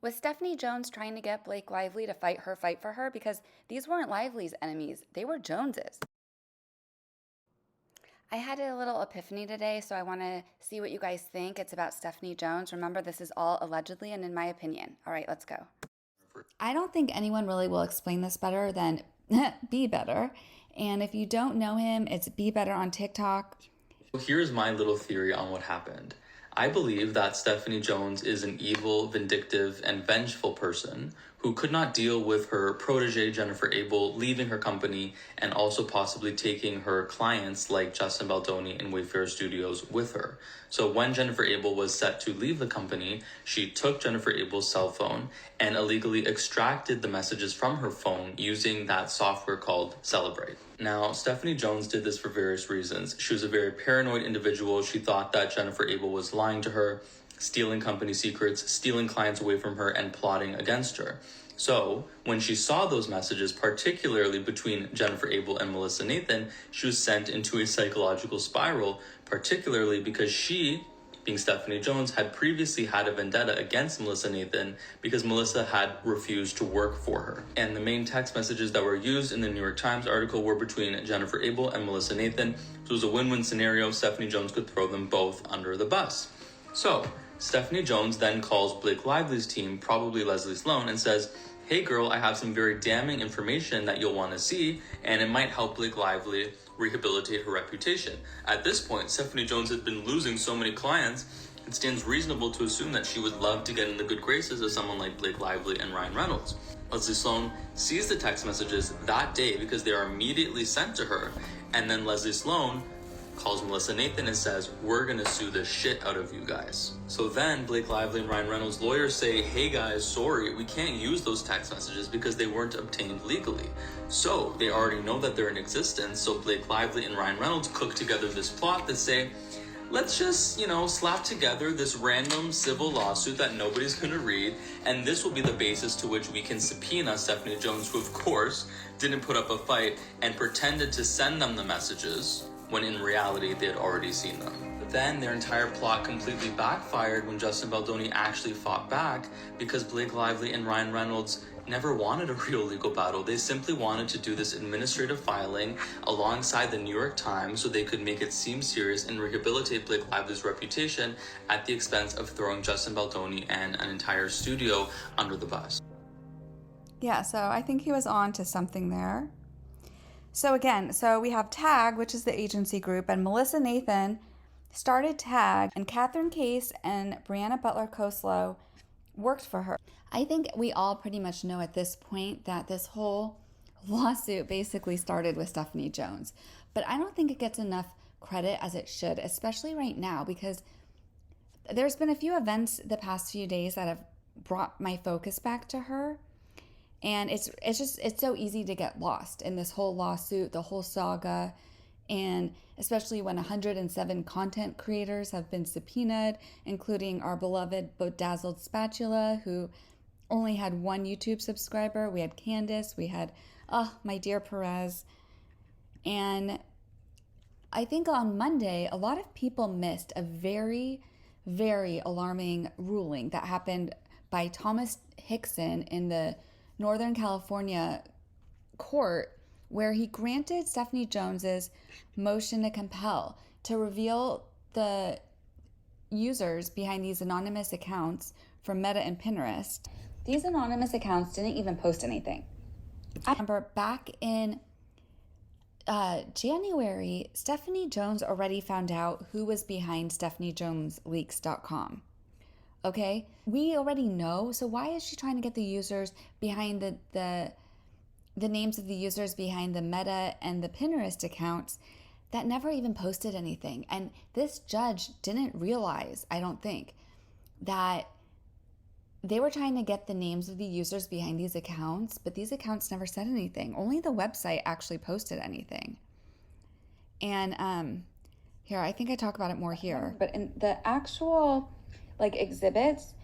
Was Stephanie Jones trying to get Blake Lively to fight for her? Because these weren't Lively's enemies, they were Jones's. I had a little epiphany today, so I want to see what you guys think. It's about Stephanie Jones. Remember, this is all allegedly and in my opinion. All right, let's go. I don't think anyone really will explain this better than Be Better. And if you don't know him, it's Be Better on TikTok. Here's my little theory on what happened. I believe that Stephanie Jones is an evil, vindictive, and vengeful person who could not deal with her protege Jennifer Abel leaving her company and also possibly taking her clients like Justin Baldoni and Wayfair Studios with her. So when Jennifer Abel was set to leave the company, she took Jennifer Abel's cell phone and illegally extracted the messages from her phone using that software called Celebrate. Now, Stephanie Jones did this for various reasons. She was a very paranoid individual. She thought that Jennifer Abel was lying to her, stealing company secrets, stealing clients away from her, and plotting against her. So, when she saw those messages, particularly between Jennifer Abel and Melissa Nathan, she was sent into a psychological spiral, particularly because she, being Stephanie Jones, had previously had a vendetta against Melissa Nathan because Melissa had refused to work for her. And the main text messages that were used in the New York Times article were between Jennifer Abel and Melissa Nathan. So it was a win-win scenario. Stephanie Jones could throw them both under the bus. So Stephanie Jones then calls Blake Lively's team, probably Leslie Sloan, and says, "Hey girl, I have some very damning information that you'll want to see, and it might help Blake Lively rehabilitate her reputation." At this point, Stephanie Jones had been losing so many clients, it stands reasonable to assume that she would love to get in the good graces of someone like Blake Lively and Ryan Reynolds. Leslie Sloan sees the text messages that day because they are immediately sent to her, and then Leslie Sloan calls Melissa Nathan and says, "We're gonna sue the shit out of you guys." So then Blake Lively and Ryan Reynolds' lawyers say, "Hey guys, sorry, we can't use those text messages because they weren't obtained legally." So they already know that they're in existence, so Blake Lively and Ryan Reynolds cook together this plot that say, let's just, slap together this random civil lawsuit that nobody's gonna read, and this will be the basis to which we can subpoena Stephanie Jones, who of course didn't put up a fight and pretended to send them the messages when in reality they had already seen them. Then their entire plot completely backfired when Justin Baldoni actually fought back because Blake Lively and Ryan Reynolds never wanted a real legal battle. They simply wanted to do this administrative filing alongside the New York Times so they could make it seem serious and rehabilitate Blake Lively's reputation at the expense of throwing Justin Baldoni and an entire studio under the bus. Yeah, so I think he was on to something there. So again, we have TAG, which is the agency group, and Melissa Nathan started TAG, and Catherine Case and Brianna Butler Koslow worked for her. I think we all pretty much know at this point that this whole lawsuit basically started with Stephanie Jones. But I don't think it gets enough credit as it should, especially right now, because there's been a few events the past few days that have brought my focus back to her. And it's so easy to get lost in this whole lawsuit, the whole saga, and especially when 107 content creators have been subpoenaed, including our beloved Bedazzled Spatula, who only had one YouTube subscriber. We had Candace, we had, my dear Perez. And I think on Monday, a lot of people missed a very, very alarming ruling that happened by Thomas Hickson in the Northern California court, where he granted Stephanie Jones's motion to compel to reveal the users behind these anonymous accounts from Meta and Pinterest. These anonymous accounts didn't even post anything. I remember back in January, Stephanie Jones already found out who was behind StephanieJonesLeaks.com. Okay, we already know, so why is she trying to get the users behind the names of the users behind the Meta and the Pinterest accounts that never even posted anything? And this judge didn't realize, I don't think, that they were trying to get the names of the users behind these accounts, but these accounts never said anything. Only the website actually posted anything. And here, I think I talk about it more here. But in the actual exhibits,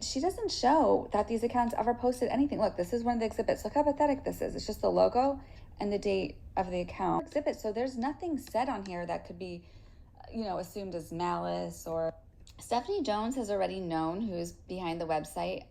she doesn't show that these accounts ever posted anything. Look, this is one of the exhibits. Look how pathetic this is. It's just the logo and the date of the account. Exhibit. So there's nothing said on here that could be, assumed as malice or... Stephanie Jones has already known who's behind the website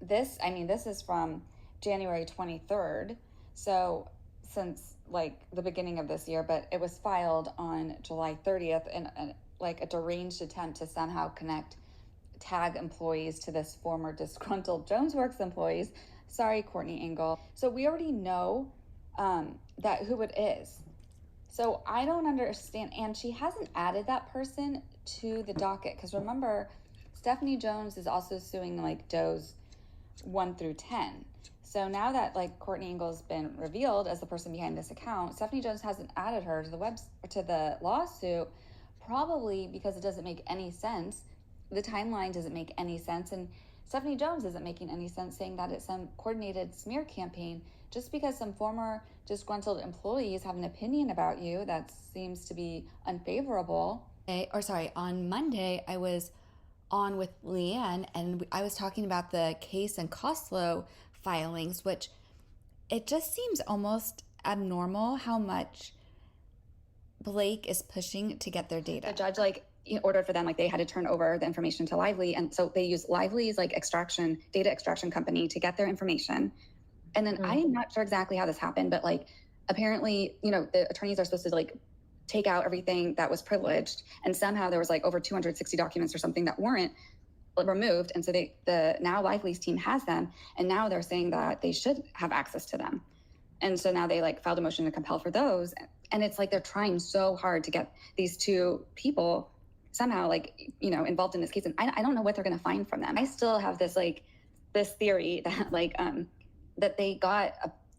this is from January 23rd. So since like the beginning of this year, but it was filed on July 30th in like a deranged attempt to somehow connect TAG employees to this former disgruntled JonesWorks employees. Sorry, Courtney Engel. So we already know that who it is. So I don't understand. And she hasn't added that person to the docket. Because remember, Stephanie Jones is also suing like Doe's 1 through 10. So now that like Courtney Engel's been revealed as the person behind this account, Stephanie Jones hasn't added her to the lawsuit, probably because it doesn't make any sense. The timeline doesn't make any sense, and Stephanie Jones isn't making any sense saying that it's some coordinated smear campaign just because some former disgruntled employees have an opinion about you that seems to be unfavorable. On Monday, I was on with Leanne, and I was talking about the Case and Koslow filings, which it just seems almost abnormal how much Blake is pushing to get their data. The judge ordered for them, they had to turn over the information to Lively, and so they use Lively's data extraction company to get their information. And then I am not sure exactly how this happened, but apparently, the attorneys are supposed to take out everything that was privileged, and somehow there was over 260 documents or something that weren't removed, and so now Lively's team has them, and now they're saying that they should have access to them. And so now they filed a motion to compel for those, and it's they're trying so hard to get these two people somehow involved in this case, and I don't know what they're going to find from them. I still have this this theory that that they got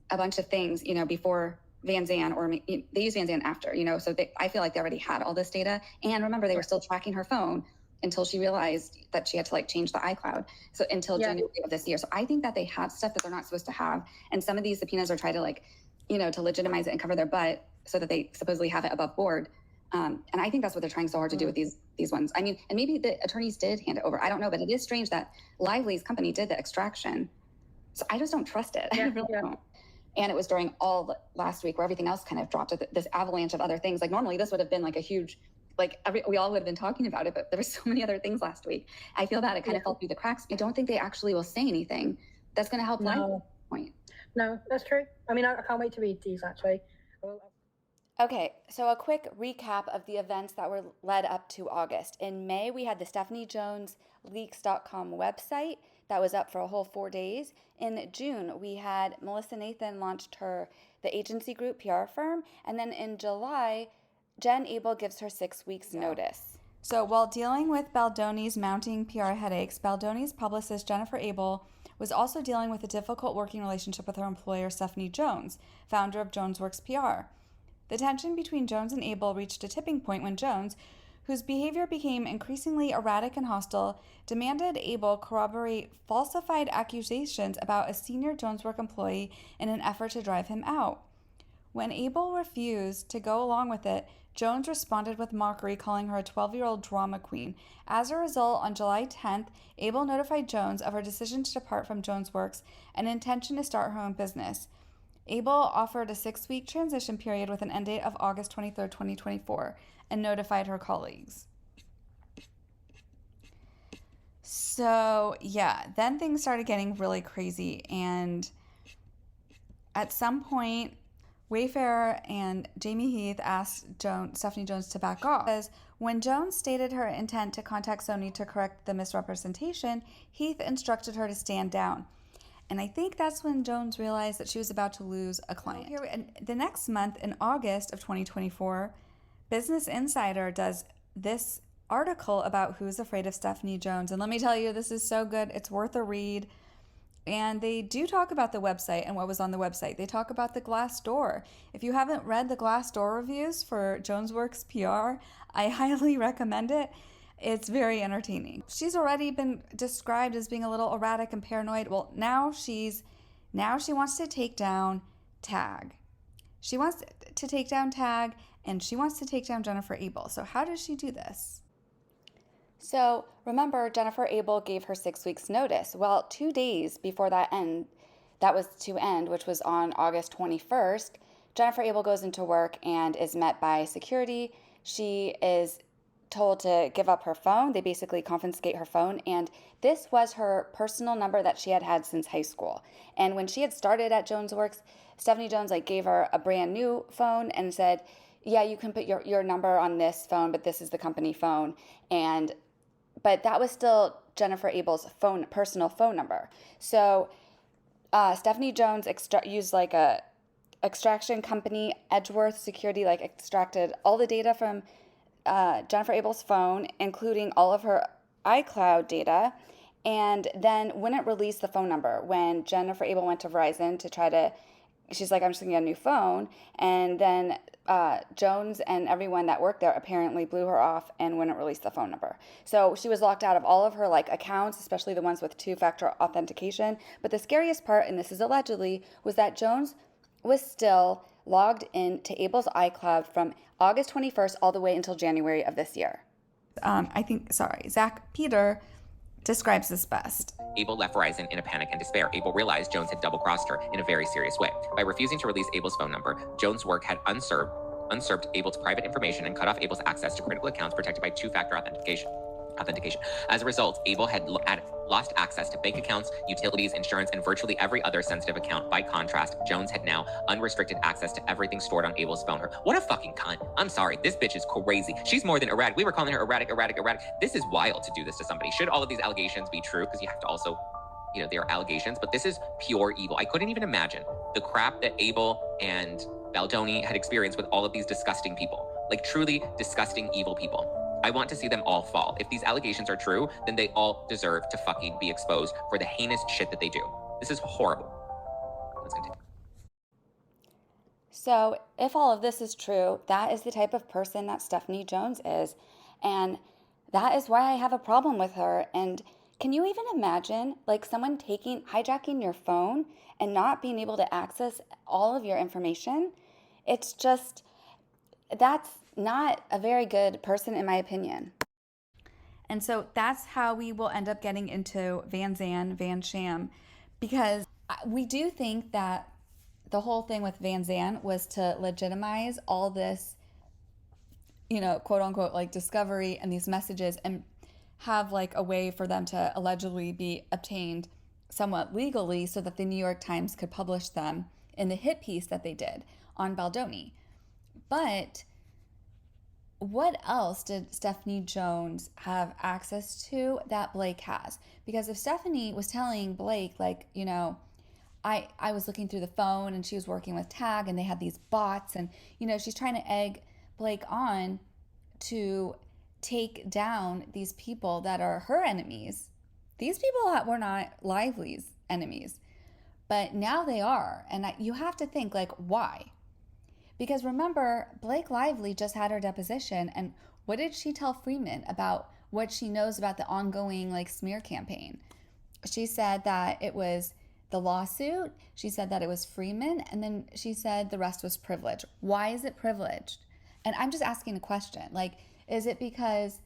a bunch of things before Van Zandt, or they used Van Zandt after, so I feel like they already had all this data. And remember, they were still tracking her phone until she realized that she had to change the iCloud. So until January of this year. So I think that they have stuff that they're not supposed to have, and some of these subpoenas are trying to to legitimize it and cover their butt so that they supposedly have it above board. And I think that's what they're trying so hard to do with these ones. I mean, and maybe the attorneys did hand it over. I don't know, but it is strange that Lively's company did the extraction. So I just don't trust it. I really don't. And it was during all last week where everything else kind of dropped, this avalanche of other things. Normally this would have been a huge, we all would have been talking about it, but there were so many other things last week. I feel that it kind of fell through the cracks. I don't think they actually will say anything that's going to help Lively. No, that's true. I mean, I can't wait to read these, actually. Okay, so a quick recap of the events that were led up to August. In May, we had the Stephanie Jones Leaks.com website that was up for a whole 4 days. In June, we had Melissa Nathan launched the agency group PR firm. And then in July, Jen Abel gives her 6 weeks notice. So while dealing with Baldoni's mounting PR headaches, Baldoni's publicist Jennifer Abel was also dealing with a difficult working relationship with her employer, Stephanie Jones, founder of JonesWorks PR. The tension between Jones and Abel reached a tipping point when Jones, whose behavior became increasingly erratic and hostile, demanded Abel corroborate falsified accusations about a senior JonesWorks employee in an effort to drive him out. When Abel refused to go along with it, Jones responded with mockery, calling her a 12-year-old drama queen. As a result, on July 10th, Abel notified Jones of her decision to depart from JonesWorks and intention to start her own business. Abel offered a 6-week transition period with an end date of August 23, 2024, and notified her colleagues. So, then things started getting really crazy, and at some point, Wayfarer and Jamie Heath asked Stephanie Jones to back off. Because when Jones stated her intent to contact Sony to correct the misrepresentation, Heath instructed her to stand down. And I think that's when Jones realized that she was about to lose a client. The next month, in August of 2024, Business Insider does this article about who's afraid of Stephanie Jones. And let me tell you, this is so good. It's worth a read. And they do talk about the website and what was on the website. They talk about the Glassdoor. If you haven't read the Glassdoor reviews for JonesWorks PR, I highly recommend it. It's very entertaining. She's already been described as being a little erratic and paranoid. Well, now she wants to take down TAG. She wants to take down TAG, and she wants to take down Jennifer Abel. So how does she do this? So remember, Jennifer Abel gave her 6 weeks notice. Well, 2 days before that was to end, which was on August 21st, Jennifer Abel goes into work and is met by security. She is told to give up her phone. They basically confiscate her phone. And this was her personal number that she had had since high school. And when she had started at Jones Works, Stephanie Jones like gave her a brand new phone and said, yeah, you can put your number on this phone, but this is the company phone. But that was still Jennifer Abel's personal phone number. So Stephanie Jones used like a extraction company, Edgeworth Security, like extracted all the data from Jennifer Abel's phone, including all of her iCloud data, and then wouldn't release the phone number. When Jennifer Abel went to Verizon to try to, she's like, I'm just gonna get a new phone. And then Jones and everyone that worked there apparently blew her off and wouldn't release the phone number. So she was locked out of all of her like accounts, especially the ones with two-factor authentication. But the scariest part, and this is allegedly, was that Jones was still logged in to Abel's iCloud from August 21st all the way until January of this year. Zach Peter describes this best. Abel left Verizon in a panic and despair. Abel realized Jones had double-crossed her in a very serious way. By refusing to release Abel's phone number, Jones' work had usurped Abel's private information and cut off Abel's access to critical accounts protected by two-factor authentication. As a result, Abel had lost access to bank accounts, utilities, insurance, and virtually every other sensitive account. By contrast, Jones had now unrestricted access to everything stored on Abel's phone. What a fucking cunt. I'm sorry, this bitch is crazy. She's more than erratic. We were calling her erratic. This is wild to do this to somebody. Should all of these allegations be true? Because you have to also, they are allegations, but this is pure evil. I couldn't even imagine the crap that Abel and Baldoni had experienced with all of these disgusting people. Like truly disgusting, evil people. I want to see them all fall. If these allegations are true, then they all deserve to fucking be exposed for the heinous shit that they do. This is horrible. Let's continue. So if all of this is true, that is the type of person that Stephanie Jones is. And that is why I have a problem with her. And can you even imagine like someone hijacking your phone and not being able to access all of your information? It's just, that's not a very good person in my opinion. And so that's how we will end up getting into Van Sham, because we do think that the whole thing with Van Zandt was to legitimize all this, quote unquote, like discovery and these messages and have like a way for them to allegedly be obtained somewhat legally so that the New York Times could publish them in the hit piece that they did on Baldoni. But what else did Stephanie Jones have access to that Blake has? Because if Stephanie was telling Blake, like, I was looking through the phone and she was working with Tag and they had these bots and, she's trying to egg Blake on to take down these people that are her enemies. These people were not Lively's enemies, but now they are. And you have to think, like, why? Because remember, Blake Lively just had her deposition, and what did she tell Freeman about what she knows about the ongoing like smear campaign? She said that it was the lawsuit, she said that it was Freeman, and then she said the rest was privilege. Why is it privileged? And I'm just asking a question. Like, is it because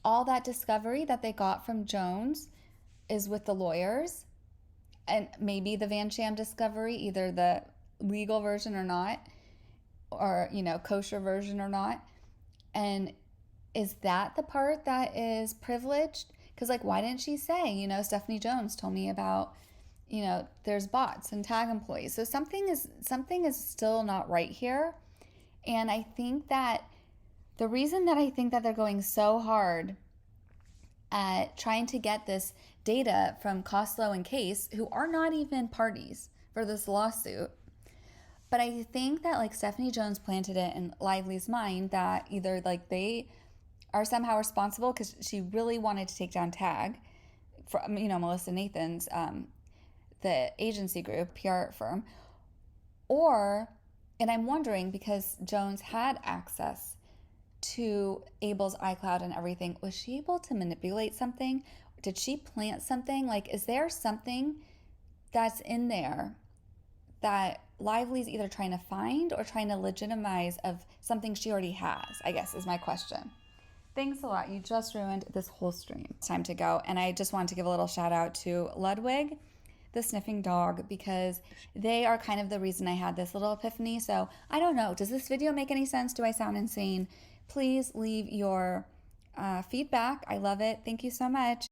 all that discovery that they got from Jones is with the lawyers? And maybe the Van Sham discovery, either the legal version or not, or kosher version or not, and is that the part that is privileged? Because like, why didn't she say, Stephanie Jones told me about, there's bots and Tag employees? So something is still not right here. And I think that the reason that I think that they're going so hard at trying to get this data from Koslow and Case, who are not even parties for this lawsuit, but I think that like Stephanie Jones planted it in Lively's mind that either like they are somehow responsible because she really wanted to take down Tag, from Melissa Nathan's the agency group, PR firm, and I'm wondering because Jones had access to Abel's iCloud and everything, was she able to manipulate something? Did she plant something? Like, is there something that's in there that Lively's either trying to find or trying to legitimize of something she already has, I guess is my question. Thanks a lot. You just ruined this whole stream. It's time to go. And I just wanted to give a little shout out to Ludwig, the sniffing dog, because they are kind of the reason I had this little epiphany. So I don't know. Does this video make any sense? Do I sound insane? Please leave your feedback. I love it. Thank you so much.